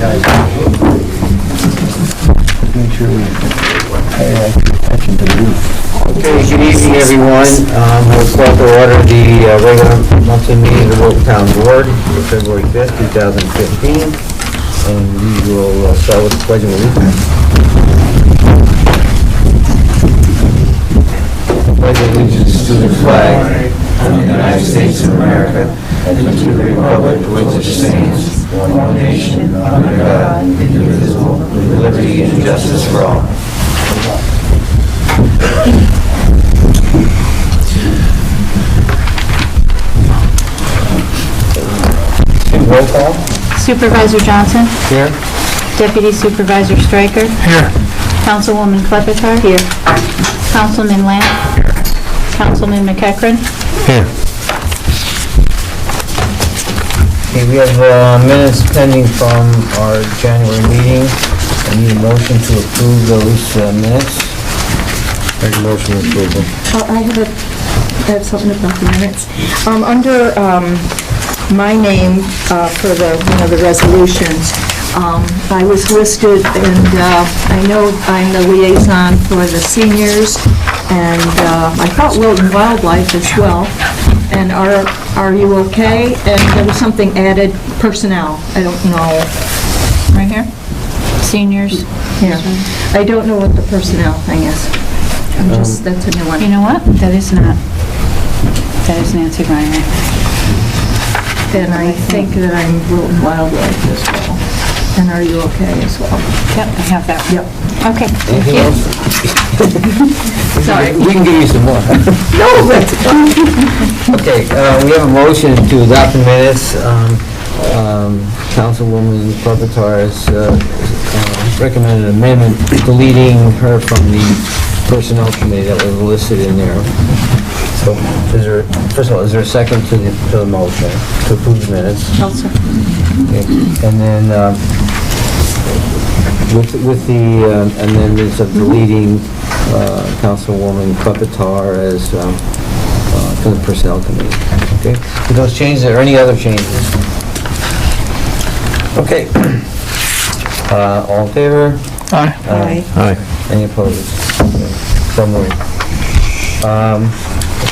guys. Make sure we pay attention to the roof. Okay, good evening, everyone. We'll call to order the regular monthly meeting of the Wilton Town Board for February 5th, 2015. And we will start with the Pledge of Allegiance. Pledge allegiance to the flag of the United States of America and to the republic for which it stands, one nation, under God, indivisible, with liberty and justice for all. Roll call. Supervisor Johnson? Here. Deputy Supervisor Stryker? Here. Councilwoman Klepetar? Here. Councilman Lamb? Here. Councilman McEachran? Here. Okay, we have minutes pending from our January meeting. I need a motion to approve those minutes. Make a motion to approve them. I have something about the minutes. Under my name for the, the resolutions, I was listed, and I know I'm the liaison for the seniors, and I thought Wilton Wildlife as well. And are you okay? And there was something added, personnel. I don't know. Right here. Seniors. Yeah. I don't know what the personnel thing is. That's a new one. You know what? That is Nancy Reiner. And I think that I'm Wilton Wildlife as well. And are you okay as well? Yep, I have that. Yep. Okay, thank Anything you. else? Sorry. We can give you some more. No, that's Okay, we have a motion to adopt the minutes. Councilwoman Klepetar has recommended an amendment deleting her from the personnel committee that was listed in there. So, first of all, is there a second to the motion to approve the minutes? Also. Okay. And then, with the amendments of deleting Councilwoman Klepetar as to the personnel committee. Okay? With those changes, or any other changes? Okay. All in favor? Aye. Aye. Any opposed? Okay. So moved.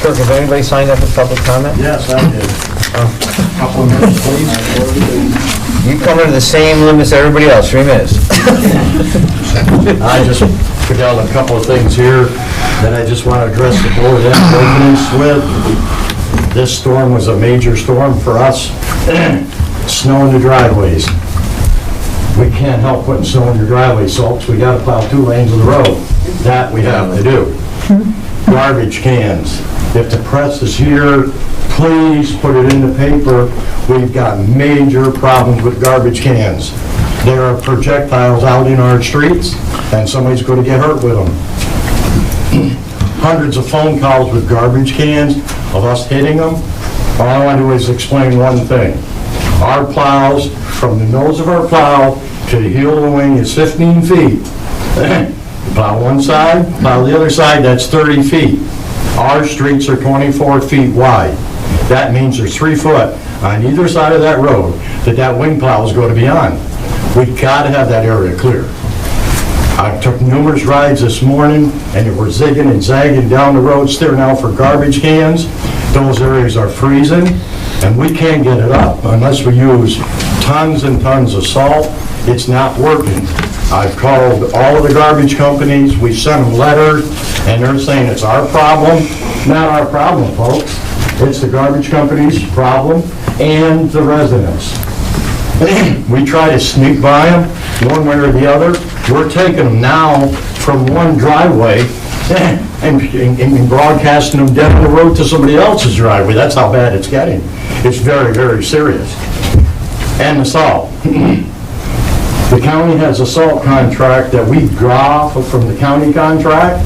Clerk, has anybody signed up for public comment? Yes, I did. Couple of minutes, please. You come into the same limits as everybody else, 3 minutes. I just put down a couple of things here that I just want to address the board and with. This storm was a major storm for us. Snow in the driveways. We can't help putting snow in your driveway, folks. We got to plow 2 lanes of the road. That we have to do. Garbage cans. If the press is here, please put it in the paper. We've got major problems with garbage cans. There are projectiles out in our streets, and somebody's going to get hurt with them. Hundreds of phone calls with garbage cans of us hitting them. All I want to do is explain one thing. Our plows, from the nose of our plow to the heel of the wing is 15 feet. Plow one side, plow the other side, that's 30 feet. Our streets are 24 feet wide. That means there's 3 foot on either side of that road that wing plow is going to be on. We got to have that area clear. I took numerous rides this morning, and we're zigging and zagging down the roads there now for garbage cans. Those areas are freezing, and we can't get it up unless we use tons and tons of salt. It's not working. I've called all of the garbage companies, we sent them letters, and they're saying it's our problem. Not our problem, folks. It's the garbage company's problem and the residents. We try to sneak by them one way or the other. We're taking them now from one driveway and broadcasting them down the road to somebody else's driveway. That's how bad it's getting. It's very, very serious. And the salt. The county has a salt contract that we draw from the county contract,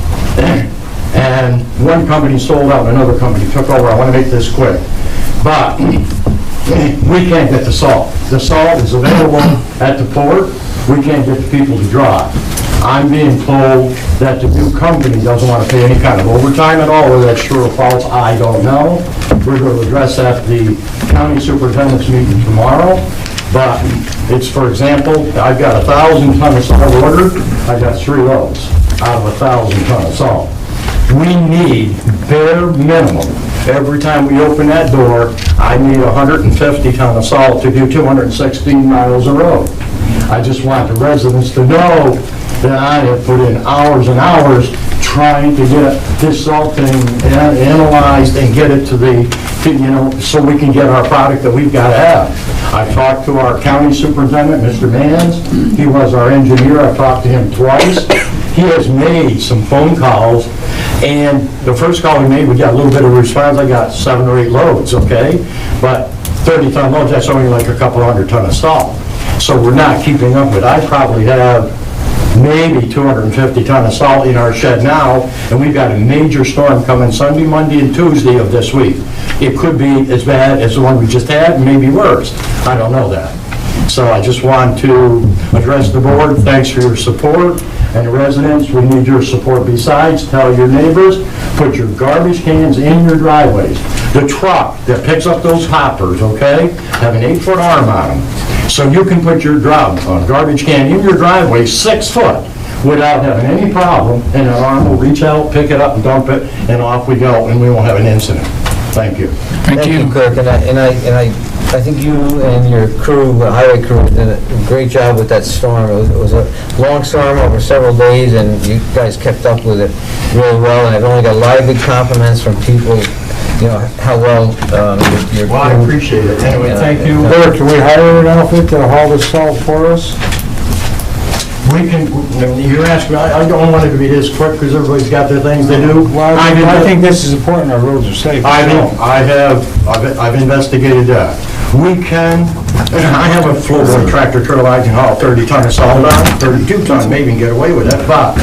and one company sold out and another company took over. I want to make this quick. But we can't get the salt. The salt is available at the port. We can't get the people to draw it. I'm being told that the new company doesn't want to pay any kind of overtime at all, whether that's true or false, I don't know. We're going to address that at the county superintendent's meeting tomorrow, but It's, for example, I've got 1,000 ton of salt ordered, I got 3 loads out of 1,000 ton of salt. We need bare minimum, every time we open that door, I need 150 ton of salt to do 216 miles of road. I just want the residents to know that I have put in hours and hours trying to get this salt thing analyzed and get it to the, so we can get our product that we've got to have. I talked to our county superintendent, Mr. Mans. He was our engineer. I talked to him twice. He has made some phone calls, and the first call we made, we got a little bit of response. I got 7 or 8 loads, okay? But 30-ton loads, that's only like a couple hundred ton of salt. So we're not keeping up with it. I probably have maybe 250 ton of salt in our shed now, and we've got a major storm coming Sunday, Monday, and Tuesday of this week. It could be as bad as the one we just had, maybe worse. I don't know that. So I just want to address the board. Thanks for your support. And the residents, we need your support besides. Tell your neighbors, put your garbage cans in your driveways. The truck that picks up those hoppers, okay, have an 8-foot arm on them. So you can put your garbage can in your driveway 6 foot without having any problem, and an arm will reach out, pick it up, and dump it, and off we go, and we won't have an incident. Thank you. Thank you, Kirk, I think you and your crew, the highway crew, did a great job with that storm. It was a long storm over several days, and you guys kept up with it really well, and I've only got a lot of good compliments from people, how well your Well, I crew. appreciate it. Anyway, thank you. Eric, can we hire an outfit to haul the salt for us? We can, you're asking, I don't want it to be this quick because everybody's got their things they do. Well, I think this is important, our roads are safe. I know, I've investigated that. We can, I have a floorboard tractor trailer I can haul 30 ton of salt on, 32 ton, maybe and get away with it, but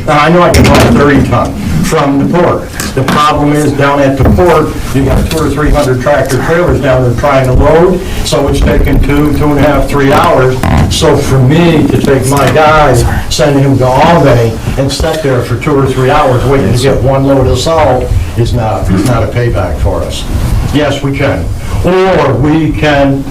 I know I can haul 30 ton from the port. The problem is down at the port, you got 200 or 300 tractor trailers down there trying to load, so it's taking 2.5, 3 hours. So for me to take my guy, send him to Albany and sit there for 2 or 3 hours waiting to get 1 load of salt is not a payback for us. Yes, we can. Or we can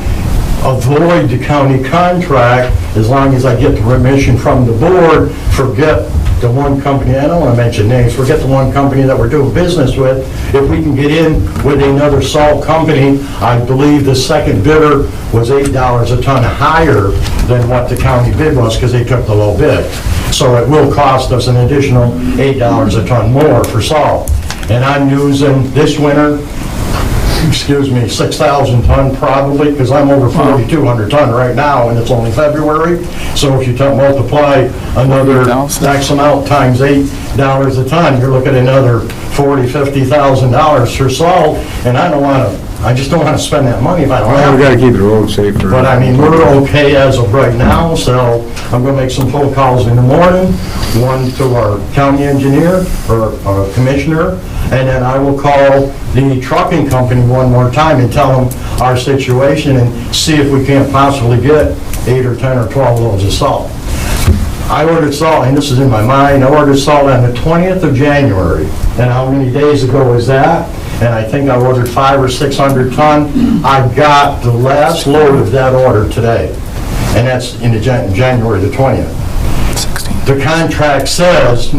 avoid the county contract as long as I get the remission from the board, forget the one company, I don't want to mention names, forget the one company that we're doing business with. If we can get in with another salt company, I believe the second bidder was $8 a ton higher than what the county bid was because they took the low bid. So it will cost us an additional $8 a ton more for salt. And I'm using this winter, 6,000 ton probably, because I'm over 4,200 ton right now, and it's only February. So if you multiply another X amount times $8 a ton, you're looking at another $40,000, $50,000 for salt, and I just don't want to spend that money if I don't have We to. gotta keep the road safer. But I mean, we're okay as of right now, so I'm gonna make some phone calls in the morning, one to our county engineer or our commissioner, and then I will call the trucking company one more time and tell them our situation and see if we can't possibly get 8 or 10 or 12 loads of salt. I ordered salt, and this is in my mind, I ordered salt on the 20th of January. And how many days ago is that? And I think I ordered 500 or 600 ton. I got the last load of that order today, and that's in January the 20th. The contract says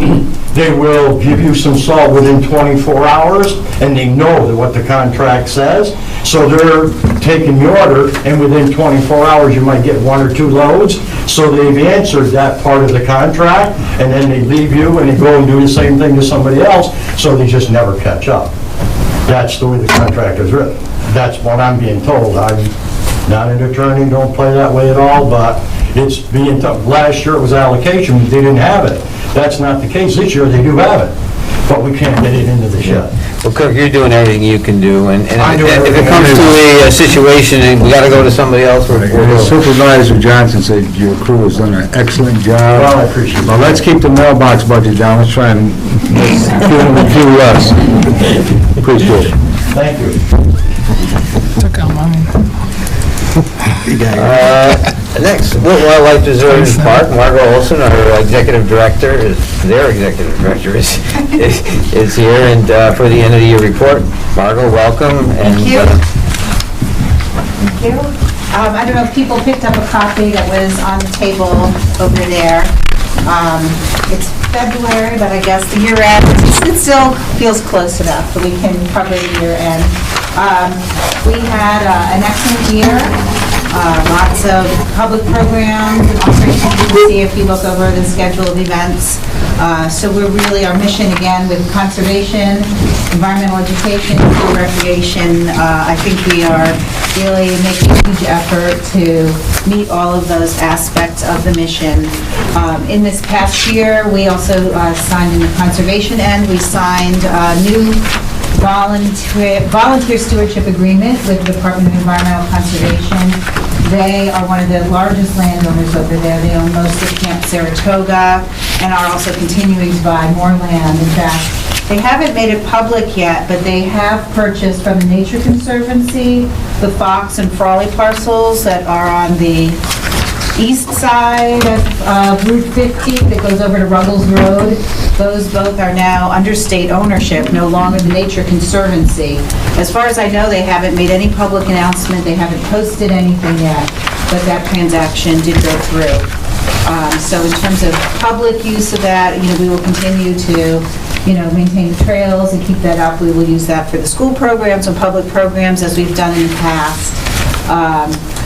they will give you some salt within 24 hours, and they know that what the contract says. So they're taking the order, and within 24 hours, you might get 1 or 2 loads. So they've answered that part of the contract, and then they leave you, and they go and do the same thing to somebody else, so they just never catch up. That's the way the contract is written. That's what I'm being told. I'm not an attorney, don't play that way at all, but it's being tough. Last year it was allocation, they didn't have it. That's not the case. This year they do have it, but we can't get it into the shed. Well, Kirk, you're doing everything you can do, and I do if it everything comes I to a situation and we gotta go to somebody else, we're Supervisor Johnson said your crew has done an excellent job. Well, I appreciate it. Well, let's keep the mailbox budget down, let's try and make few less. Appreciate it. Thank you. Took out mine. Next, Wilton Wildlife Preserve and Park, Margot Olson, our executive director, their executive director is here, and for the end of the year report, Margot, welcome. Thank you. Thank you. I don't know if people picked up a copy that was on the table over there. It's February, but I guess the year end, it still feels close enough, but we can cover the year end. We had an excellent year, lots of public programs and operations. You can see if you look over the schedule of events. So we're really, our mission again with conservation, environmental education, school recreation, I think we are really making a huge effort to meet all of those aspects of the mission. In this past year, we also signed in the conservation end, we signed a new volunteer stewardship agreement with the Department of Environmental Conservation. They are one of the largest landowners over there. They own most of Camp Saratoga and are also continuing to buy more land. In fact, they haven't made it public yet, but they have purchased from the Nature Conservancy the Fox and Frawley parcels that are on the east side of Route 50 that goes over to Ruggles Road. Those both are now under state ownership, no longer the Nature Conservancy. As far as I know, they haven't made any public announcement, they haven't posted anything yet, but that transaction did go through. So in terms of public use of that, we will continue to maintain the trails and keep that up. We will use that for the school programs and public programs as we've done in the past.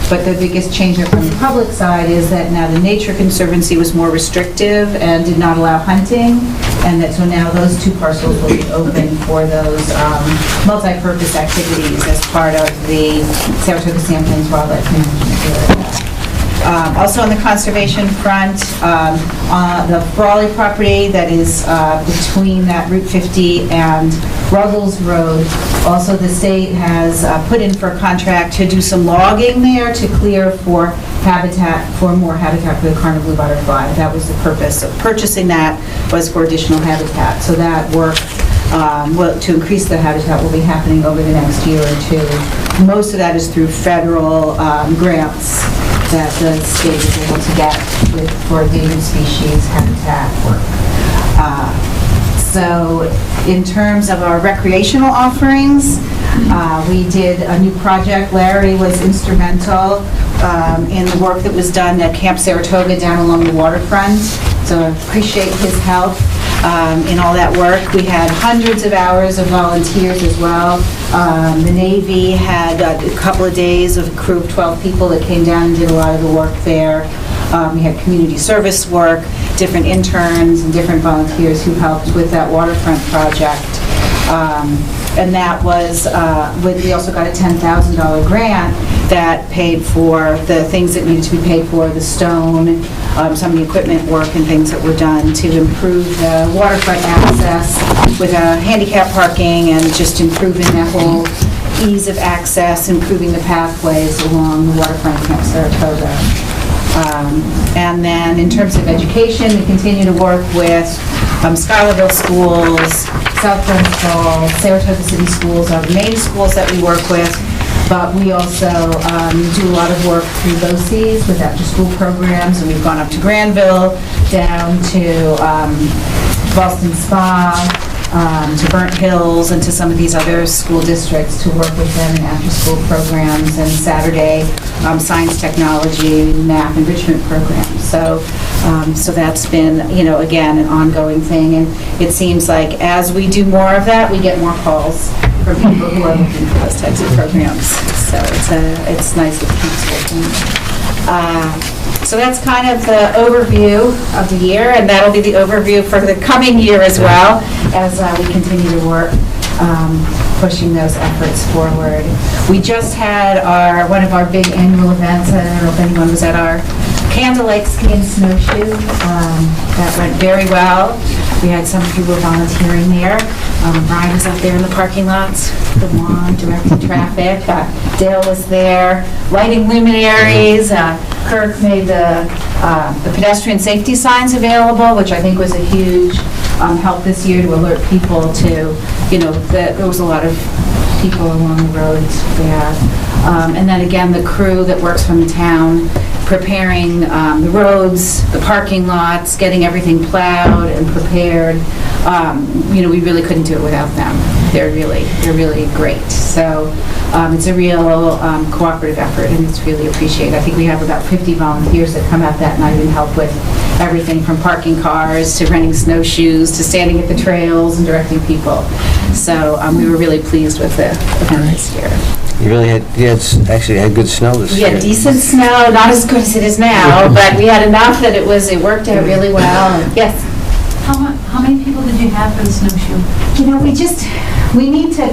But the biggest change from the public side is that now the Nature Conservancy was more restrictive and did not allow hunting, and that so now those two parcels will be open for those multi-purpose activities as part of the Saratoga Sandplains Wildlife Management Area. Also on the conservation front, the Frawley property that is between that Route 50 and Ruggles Road, also the state has put in for a contract to do some logging there to clear for habitat, for more habitat for the Carnival blue butterfly. That was the purpose of purchasing that, was for additional habitat. So that work to increase the habitat will be happening over the next year or two. Most of that is through federal grants that the state is able to get for endangered species habitat work. So in terms of our recreational offerings, we did a new project. Larry was instrumental in the work that was done at Camp Saratoga down along the waterfront. So I appreciate his help in all that work. We had hundreds of hours of volunteers as well. The Navy had a couple of days of a crew of 12 people that came down and did a lot of the work there. We had community service work, different interns and different volunteers who helped with that waterfront project. And that was, we also got a $10,000 grant that paid for the things that needed to be paid for, the stone, some of the equipment work and things that were done to improve the waterfront access with handicap parking and just improving that whole ease of access, improving the pathways along the waterfront of Camp Saratoga. And then in terms of education, we continue to work with Schuylerville Schools, South Bronx, Saratoga City Schools are the main schools that we work with, but we also do a lot of work through BOCES with after-school programs, and we've gone up to Granville, down to Boston Spa, to Burnt Hills, and to some of these other school districts to work with them in after-school programs and Saturday science, technology, math enrichment programs. So that's been, again, an ongoing thing, and it seems like as we do more of that, we get more calls from people who are looking for those types of programs. So it's nice that it keeps working. So that's kind of the overview of the year, and that'll be the overview for the coming year as well, as we continue to work pushing those efforts forward. We just had one of our big annual events. I don't know if anyone was at our Candle Lake Ski and Snowshoe. That went very well. We had some people volunteering there. Brian was up there in the parking lots, the lawn, directing traffic. Dale was there, lighting luminaries. Kirk made the pedestrian safety signs available, which I think was a huge help this year to alert people to, that there was a lot of people along the roads there. And then again, the crew that works from the town, preparing the roads, the parking lots, getting everything plowed and prepared. We really couldn't do it without them. They're really great. So It's a real cooperative effort, and it's really appreciated. I think we have about 50 volunteers that come out that night and help with everything from parking cars to renting snowshoes to standing at the trails and directing people. So we were really pleased with the event this year. You really had, actually had good snow this We year. had decent snow, not as good as it is now, but we had enough that it worked out really well. Yes? How many people did you have for the snowshoe? We need to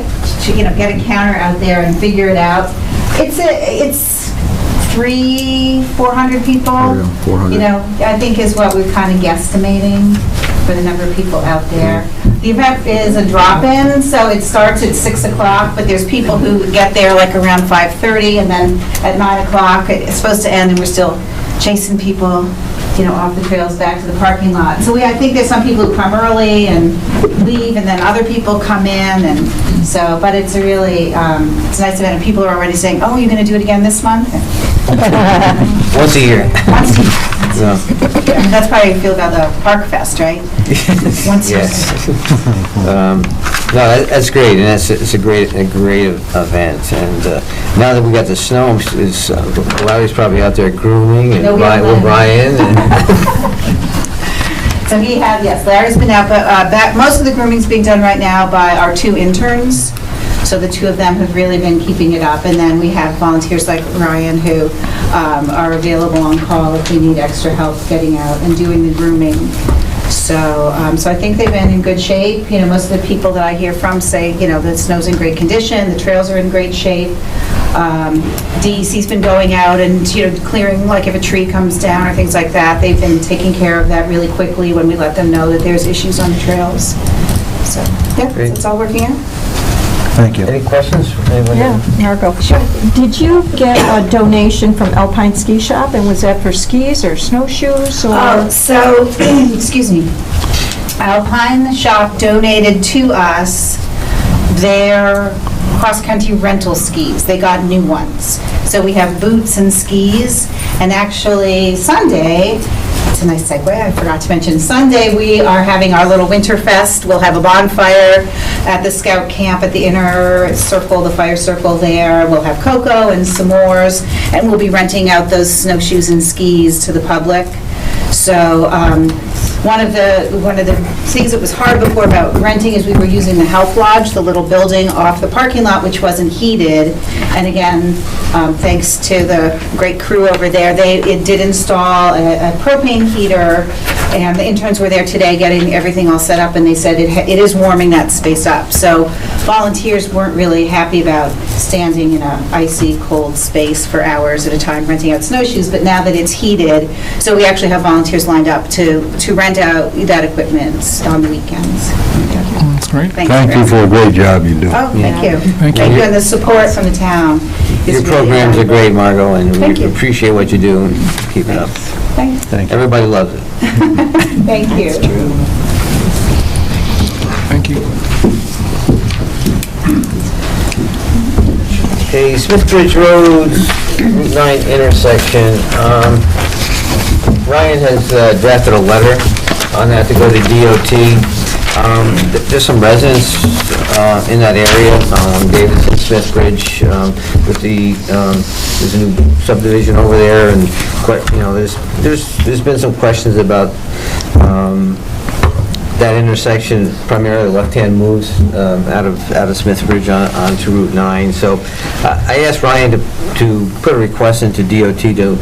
get a counter out there and figure it out. It's 400 people. 400. I think is what we're kind of guesstimating for the number of people out there. The event is a drop-in, so it starts at 6 o'clock, but there's people who get there like around 5:30, and then at 9 o'clock, it's supposed to end, and we're still chasing people, off the trails back to the parking lot. So I think there's some people who come early and leave, and then other people come in, and so, but it's a really, it's a nice event, and people are already saying, oh, you're going to do it again this month? Once a year. No. That's probably how you feel about the Park Fest, right? Once a year. Yes. No, that's great, and it's a great event. And now that we got the snow, Larry's probably out there grooming and No, we have with Brian. So Larry's been out, but most of the grooming's being done right now by our 2 interns. So the 2 of them have really been keeping it up. And then we have volunteers like Ryan who are available on call if we need extra help getting out and doing the grooming. So I think they've been in good shape. Most of the people that I hear from say, the snow's in great condition, the trails are in great shape. DEC's been going out and, clearing, like if a tree comes down or things like that. They've been taking care of that really quickly when we let them know that there's issues on the trails. So, Great. it's all working out. Thank you. Any questions? Anyone? Yeah, Margot. Sure. Did you get a donation from Alpine Ski Shop, and was that for skis or snowshoes or? So, excuse me. Alpine Shop donated to us their cross-country rental skis. They got new ones. So we have boots and skis, and actually Sunday, it's a nice segue, I forgot to mention, Sunday we are having our little winter fest. We'll have a bonfire at the Scout Camp at the inner circle, the fire circle there. We'll have cocoa and s'mores, and we'll be renting out those snowshoes and skis to the public. So one of the things that was hard before about renting is we were using the Health Lodge, the little building off the parking lot, which wasn't heated. And again, thanks to the great crew over there, it did install a propane heater, and the interns were there today getting everything all set up, and they said it is warming that space up. So volunteers weren't really happy about standing in an icy cold space for hours at a time renting out snowshoes, but now that it's heated, so we actually have volunteers lined up to rent out that equipment on the weekends. That's great. Thank you for a great job you do. Oh, thank you. Thank you. Thank you, and the support from the town. is Your really programs are valuable. great, Margot, and Thank we you. appreciate what you do and keep it up. Thanks. Thank you. Everybody loves it. Thank you. Thank you. Okay, Smithbridge Road, Route 9 intersection. Ryan has drafted a letter on that to go to DOT. There's some residents in that area, Davis and Smithbridge, with there's a new subdivision over there, and there's been some questions about that intersection, primarily left-hand moves out of Smithbridge onto Route 9. So I asked Ryan to put a request into DOT to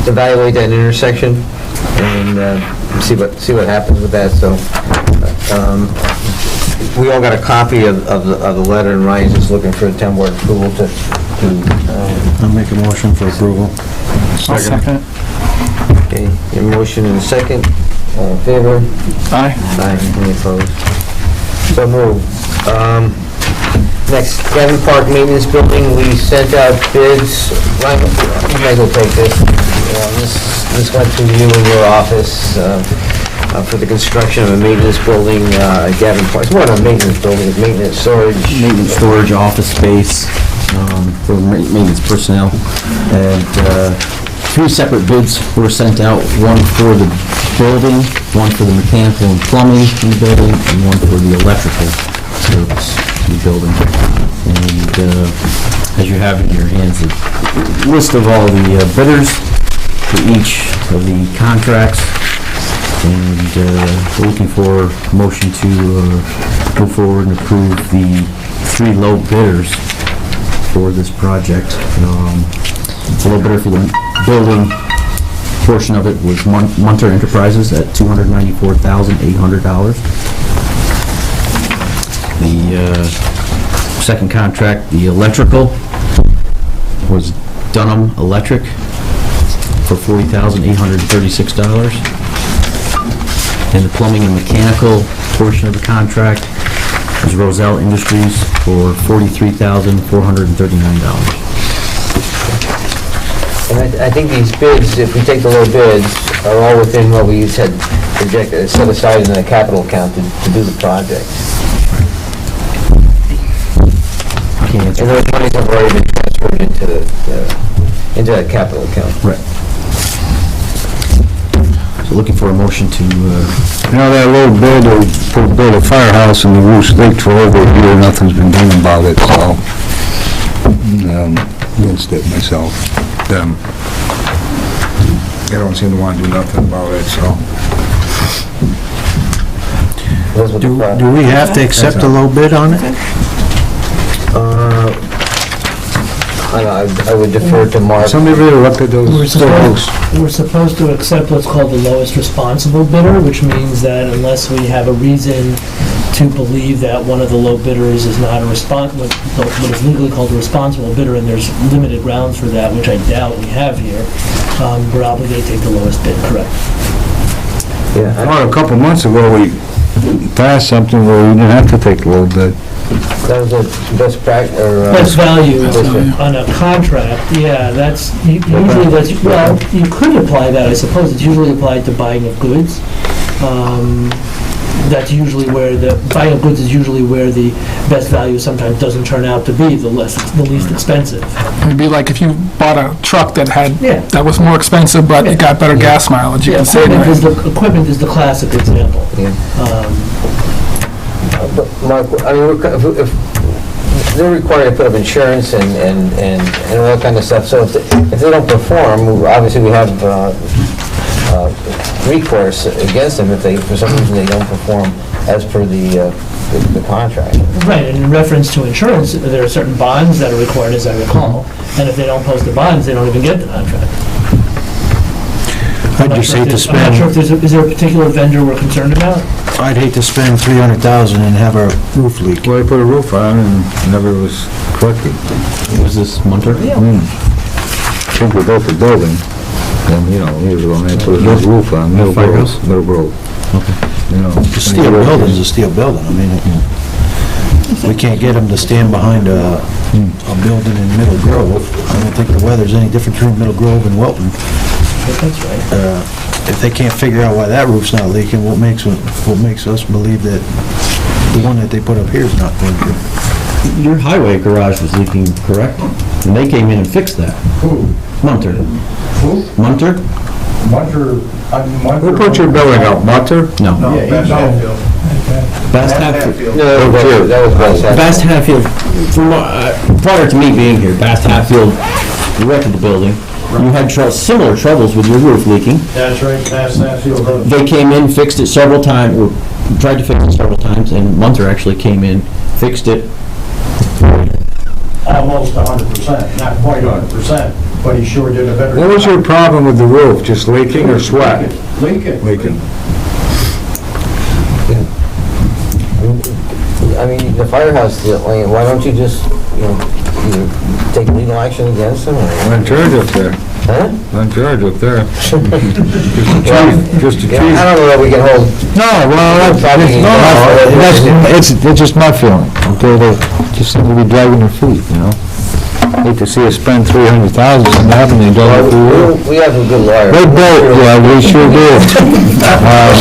evaluate that intersection and see what happens with that. So we all got a copy of the letter, and Ryan's just looking for a town board approval to I'll make a motion for approval. I'll second it. okay, a motion and a second. All in favor? Aye. Aye. Any opposed? So moved. Next, Gavin Park Maintenance Building, we sent out bids. Ryan, you may as well take this. This went to you in your office for the construction of a maintenance building at Gavin Park. It's more than a maintenance building, it's maintenance storage. Maintenance storage, office space for maintenance personnel. And 3 separate bids were sent out, one for the building, one for the mechanical and plumbing in the building, and one for the electrical service in the building. And as you have in your hands, a list of all the bidders for each of the contracts, and we're looking for a motion to move forward and approve the 3 low bidders for this project. The low bidder for the building portion of it was Munter Enterprises at $294,800. The second contract, the electrical, was Dunham Electric for $40,836. And the plumbing and mechanical portion of the contract is Roselle Industries for $43,439. And I think these bids, if we take the low bids, are all within what we had projected, set aside in the capital account to do the project. And those monies have already been transferred into that capital account. Right. So looking for a motion to, You know, that little build a firehouse and the roof's leaked for over a year, nothing's been done about it, so, against it myself, them. They don't seem to want to do nothing about it, so. Do we have to accept a low bid on it? I would defer to Mark. Somebody really looked at those We're photos. supposed to accept what's called the lowest responsible bidder, which means that unless we have a reason to believe that one of the low bidders is not what is legally called a responsible bidder, and there's limited grounds for that, which I doubt we have here, we're obligated to take the lowest bid, correct? Yeah, Well, a couple months ago, we passed something where we didn't have to take a little bit. that was a best practice, or... Best value on a contract, yeah, usually that's, well, you could apply that, I suppose, it's usually applied to buying of goods. That's usually where buying of goods is usually where the best value sometimes doesn't turn out to be the least expensive. It'd be like if you bought a truck that Yeah. that was more expensive, but it got better gas mileage, you Yeah, can say that. equipment is the classic example. But Mark, I mean, if they're required to put up insurance and all that kind of stuff, so if they don't perform, obviously we have recourse against them if for some reason they don't perform as per the contract. Right, and in reference to insurance, there are certain bonds that are required, as I recall, and if they don't post the bonds, they don't even get the contract. I'd just hate to I'm not sure spend, if is there a particular vendor we're concerned about? I'd hate to spend $300,000 and have a roof leak. Well, they put a roof on and never was corrected. was this Munter? I think we built the building, and, years ago, and they put a new roof on, Middle Grove. Okay. A steel building's a steel building, I mean, we can't get them to stand behind a building in Middle Grove. I don't think the weather's any different between Middle Grove and Wilton. That's right. If they can't figure out why that roof's not leaking, what makes us believe that the one that they put up here is not going to? Your highway garage was leaking, correct? And they came in and fixed that. Who? Munter. Who? Munter? Munter. Who put your building up, Munter? No. Yeah, Best Hatfield. No, that was Best Hatfield. Best Hatfield, prior to me being here, Best Hatfield erected the building. You had similar troubles with your roof leaking. That's right, that's Hatfield. They came in, fixed it several times, or tried to fix it several times, and Munter actually came in, fixed it. Almost 100%, not quite 100%, but he sure did a better job. What was your problem with the roof, just leaking or sweat? Leaking. Leaking. I mean, the firehouse, why don't you just, either take legal action against them, or... I'm in charge up there. Huh? I'm in charge up there. Just the chief. Yeah, I don't know that we can hold... No, well, it's just my feeling, okay, they just seem to be dragging their feet, Hate to see us spend $300,000 and happen, they don't have to do it. We have a good lawyer. They built, yeah, we sure did.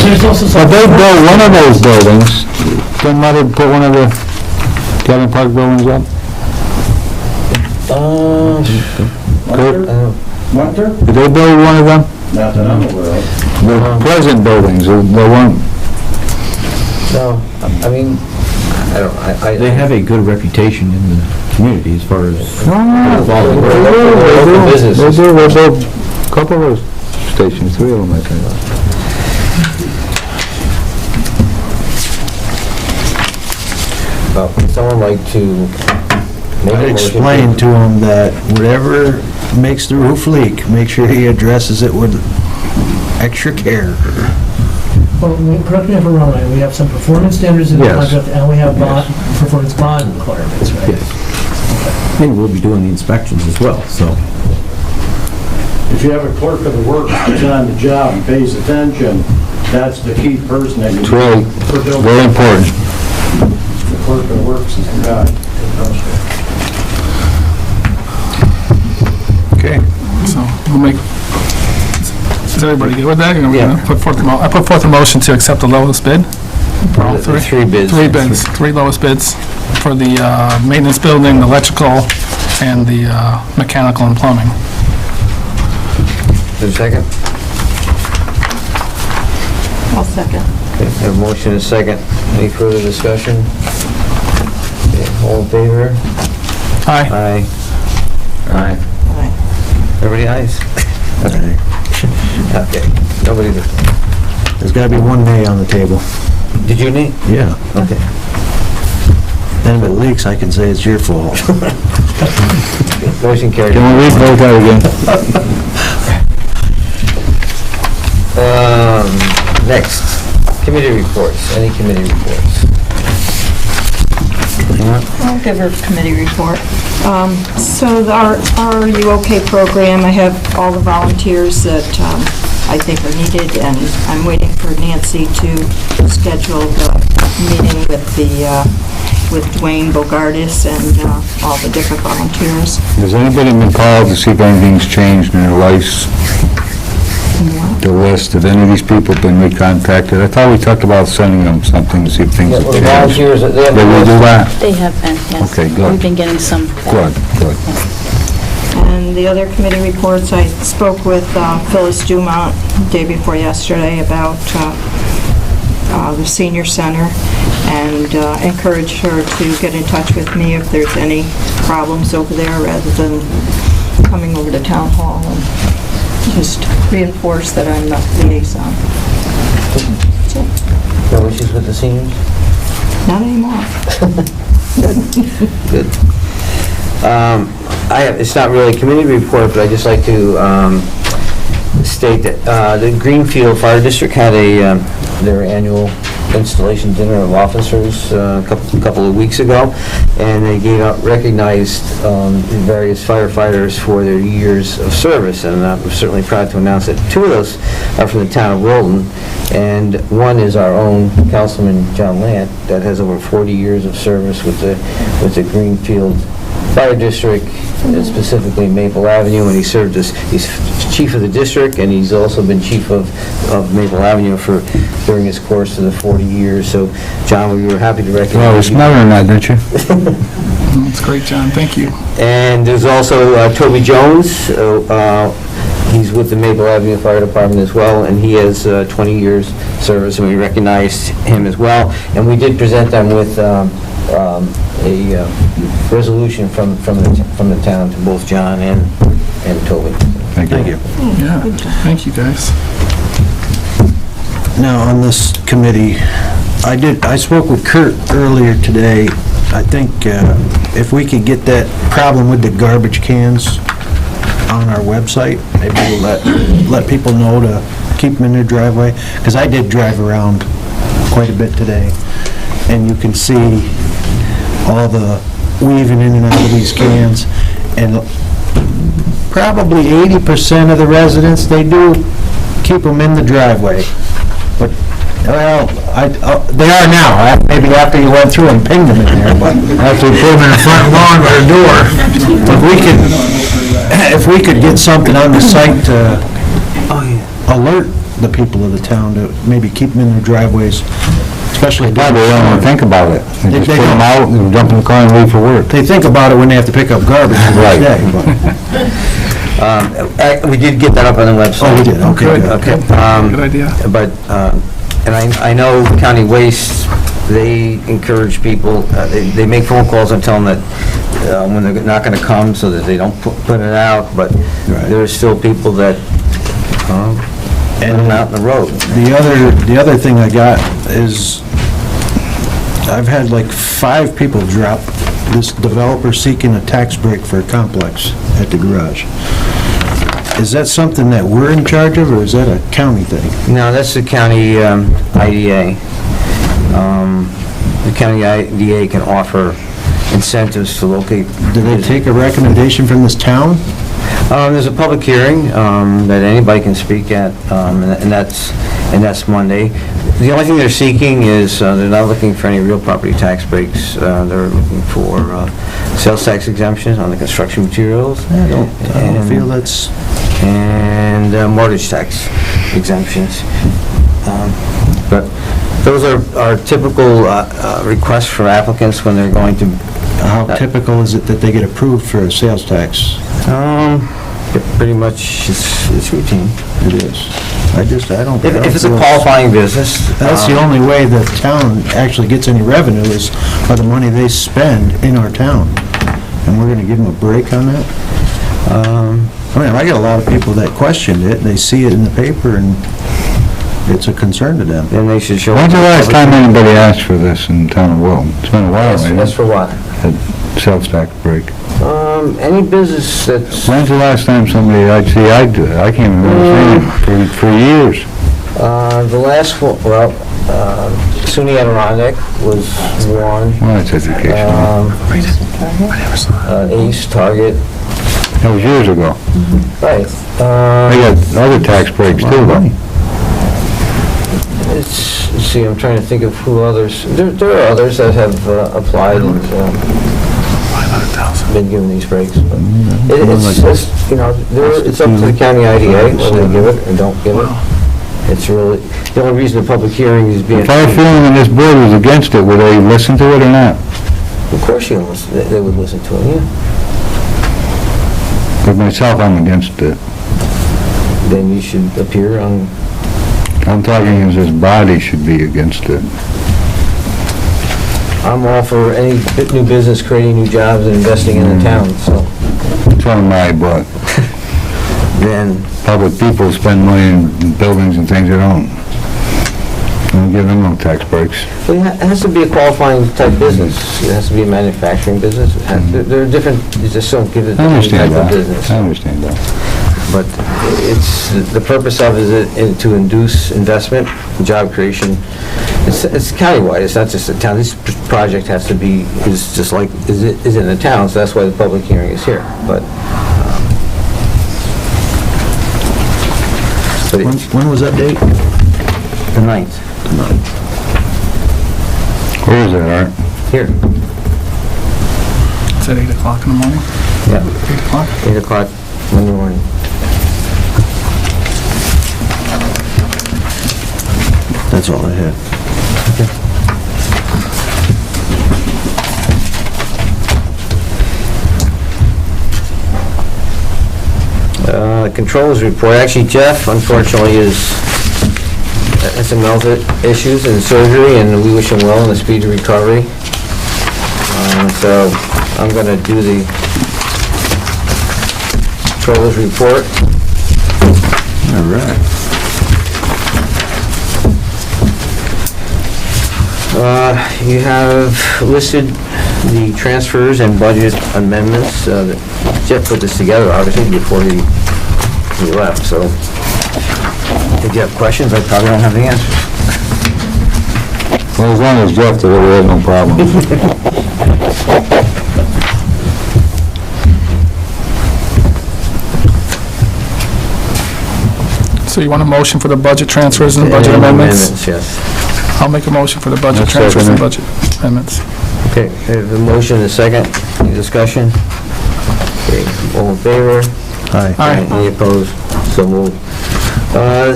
There's also But some, they built one of those buildings, didn't matter to put one of the Kevin Park buildings up? Munter? Did they build one of them? Not that I'm aware of. The present buildings, the one, No, I mean, I don't, They have a good reputation in the community as far as. Local businesses. They do, they built a couple of those stations, 3 of them, I think. Would someone like to make a I motion? explained to him that whatever makes the roof leak, make sure he addresses it with extra care. Well, correct me if I'm wrong, right? We have some performance standards in the Yes. contract, and we have performance bond requirements, right? Yes. And we'll be doing the inspections as well, so. If you have a clerk of the works that's on the job and pays attention, that's the key person that you need. It's really, for building. very important. The clerk of the works is the guy. Okay, so we'll make, is everybody good with that? You're gonna Yeah. put forth I put forth a motion to accept the lowest bid for all three. 3 bids. 3 bids, 3 lowest bids for the maintenance building, the electrical, and the mechanical and plumbing. Is there a second? I'll second. Okay, have a motion and a second. Any further discussion? Okay, all in favor? Aye. Aye. Aye. Aye. Everybody ayes? Okay, nobody, There's gotta be one nay on the table. did you need? Yeah. Okay. Then if it leaks, I can say it's your fault. Motion carried. Can we revote that again? Next, committee reports. Any committee reports? I'll give her a committee report. So our You OK program, I have all the volunteers that I think are needed, and I'm waiting for Nancy to schedule the meeting with Dwayne Bogardus and all the different volunteers. Has anybody been called to see if anything's changed in their lives? The list, have any of these people been recontacted? I thought we talked about sending them something to see if things Yeah, have well, the changed. volunteers, they have. They will do that? They have been, yes. Okay, good. We've been getting some. Good, good. And the other committee reports, I spoke with Phyllis Dumont day before yesterday about the senior center, and encouraged her to get in touch with me if there's any problems over there, rather than coming over to town hall, and just reinforce that I'm the liaison. No issues with the seniors? Not anymore. Good. It's not really a committee report, but I'd just like to state that the Greenfield Fire District had their annual installation dinner of officers a couple of weeks ago, and they recognized various firefighters for their years of service, and I'm certainly proud to announce that 2 of those are from the town of Wilton, and one is our own Councilman John Lant, that has over 40 years of service with the Greenfield Fire District, and specifically Maple Avenue, and he served as, he's chief of the district, and he's also been chief of Maple Avenue during his course of the 40 years. So, John, we were happy to recognize Well, you. it's smarter than that, didn't you? That's great, John, thank you. And there's also Toby Jones. He's with the Maple Avenue Fire Department as well, and he has 20 years service, and we recognized him as well. And we did present them with a resolution from the town to both John and Toby. Thank you. Yeah, thank you, guys. Now, on this committee, I spoke with Kurt earlier today. I think if we could get that problem with the garbage cans on our website, maybe we'll let people know to keep them in their driveway, because I did drive around quite a bit today, and you can see all the weaving in and out of these cans, and probably 80% of the residents, they do keep them in the driveway. But, well, they are now, maybe after you went through and pinged them in there, but after you put them in the front lawn or the door. If we could get something on the site to alert the people of the town to maybe keep them in their driveways, especially... Probably don't want to think about it. They just put them out, and jump in the car and leave for work. They think about it when they have to pick up garbage the next day, but... We did get that up on the website. Oh, we did, okay, good. Okay. Good idea. But, and I know County Waste they encourage people, they make phone calls and tell them that when they're not going to come, so that they don't put it out, but there's still people that put them out in the road. The other thing I got is, I've had like 5 people drop this developer seeking a tax break for a complex at the garage. Is that something that we're in charge of, or is that a county thing? No, that's the county IDA. The county IDA can offer incentives to locate. Do they take a recommendation from this town? There's a public hearing that anybody can speak at, and that's Monday. The only thing they're seeking is, they're not looking for any real property tax breaks. They're looking for sales tax exemptions on the construction materials. I don't feel that's... And mortgage tax exemptions. But those are typical requests for applicants when they're going to... How typical is it that they get approved for a sales tax? Pretty much, it's routine. It is. I don't... If it's a qualifying business... That's the only way the town actually gets any revenue is by the money they spend in our town. And we're gonna give them a break on that? I mean, I get a lot of people that questioned it, they see it in the paper, and it's a concern to them. Then they should show... When's the last time anybody asked for this in the town of Wilton? It's been a while, maybe. That's for what? A sales tax break. Any business that's... When's the last time somebody, I do it? I can't remember seeing it for years. The last one, well, SUNY Adirondack was one. Well, it's educational. Ace, Target. That was years ago. Right. They got other tax breaks too, though. Let's see, I'm trying to think of who others, there are others that have applied and been given these breaks, but it's, you know, it's up to the county IDA whether they give it or don't give it. It's really, the only reason the public hearing is being... If I were feeling when this board was against it, would they listen to it or not? Of course they would listen to it, yeah. But myself, I'm against it. Then you should appear on... I'm talking as this body should be against it. I'm all for any new business, creating new jobs and investing in the town, so... It's on my butt. Then... Public people spend money in buildings and things they don't. Don't give them no tax breaks. Well, it has to be a qualifying type business. It has to be a manufacturing business. There are different, you just don't give it I the understand type of that. business. I understand that. But it's, the purpose of it is to induce investment, job creation. It's countywide, it's not just a town. This project has to be, is just like, is in a town, so that's why the public hearing is here. But When was that date? the 9th, Where is that, Art? here. It's at 8 o'clock in the morning? Yeah, 8 o'clock? 8 o'clock Monday morning. That's all I had. Controls report, actually Jeff unfortunately has some health issues and surgery, and we wish him well in a speedy recovery. So I'm going to do the controls report. All right. You have listed the transfers and budget amendments. Jeff put this together, obviously, before he left, so if you have questions, I probably don't have the answers. Well, as long as Jeff did it, we had no problem. So you want a motion for the budget transfers and budget amendments? Yes. I'll make a motion for the budget I'll transfers and second budget amendments. Okay, I have a motion and a second. Any discussion? Okay, all in favor? Aye. Aye. Any opposed? So moved.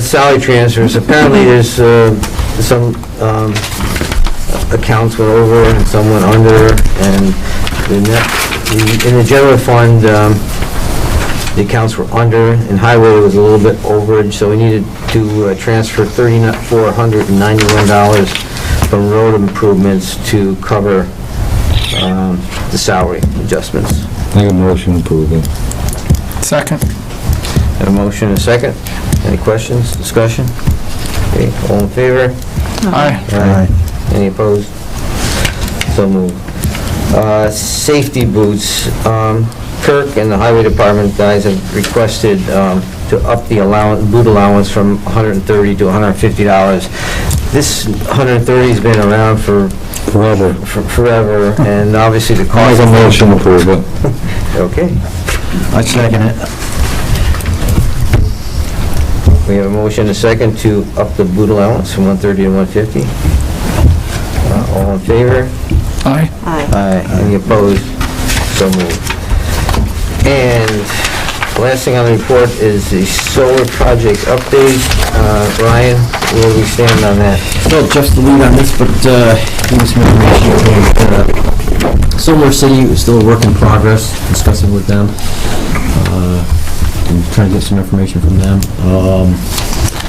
Salary transfers, apparently there's some accounts went over and some went under, and in the general fund, the accounts were under, and highway was a little bit overage, so we needed to transfer $3,491 from road improvements to cover the salary adjustments. Make a motion to approve it. Second. Have a motion and a second. Any questions, discussion? Okay, all in favor? Aye. Any opposed? So moved. Safety boots. Kirk and the Highway Department guys have requested to up the boot allowance from $130 to $150. This $130 has been around for forever, and obviously the cost. Make a motion to approve it. Okay. I second it. We have a motion and a second to up the boot allowance from $130 to $150. All in favor? Aye. Aye. Any opposed? So moved. And the last thing on the report is the solar project update. Ryan, where do we stand on that? Well, Jeff's the lead on this, but give me some information. Solar City is still a work in progress, discussing with them, and trying to get some information from them.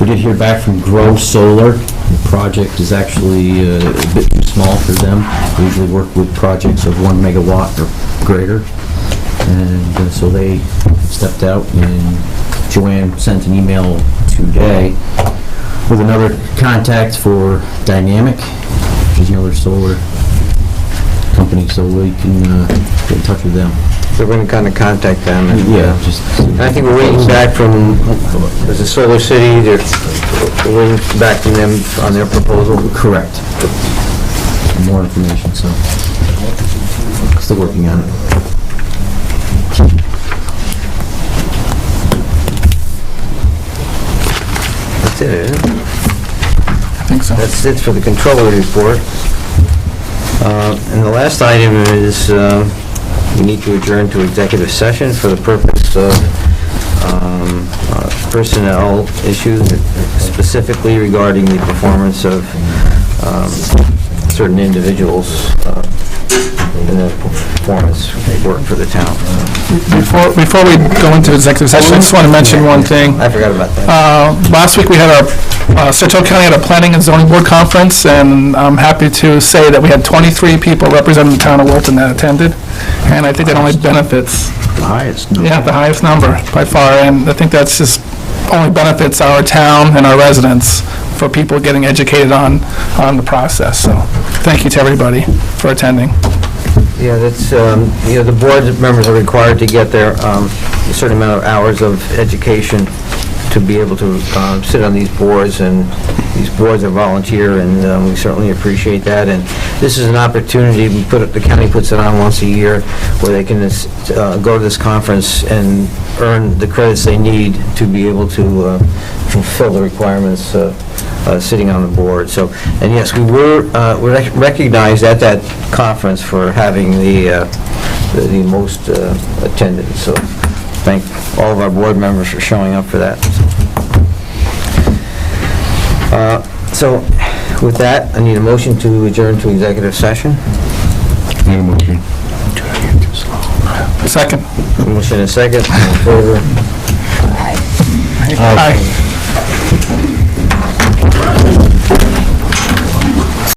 We did hear back from Grow Solar. The project is actually a bit too small for them. They usually work with projects of 1 megawatt or greater. And so they stepped out, and Joanne sent an email today with another contact for Dynamic, which is another solar company, so we can get in touch with them. So we're going to kind of contact them. And, Yeah, just... I think we're waiting back from, was it Solar City? We're waiting back from them on their proposal. Correct. More information, so still working on it. That's it, isn't it? I think so. That's it for the controller report. And the last item is we need to adjourn to executive session for the purpose of personnel issues, specifically regarding the performance of certain individuals in the performance work for the town. Before we go into executive session, I just want to mention one thing. I forgot about that. Last week, we had Saratoga County had a planning and zoning board conference, and I'm happy to say that we had 23 people representing the town of Wilton that attended, and I think that only benefits, The highest number. yeah, the highest number by far, and I think that's just only benefits our town and our residents for people getting educated on the process. So thank you to everybody for attending. Yeah, that's, the board members are required to get their a certain amount of hours of education to be able to sit on these boards, and these boards are volunteer, and we certainly appreciate that. And this is an opportunity, the county puts it on once a year, where they can go to this conference and earn the credits they need to be able to fulfill the requirements sitting on the board. So, and yes, we were recognized at that conference for having the most attendance. So thank all of our board members for showing up for that. So with that, I need a motion to adjourn to executive session. Make a motion. Second. Motion and second. All in favor? Aye.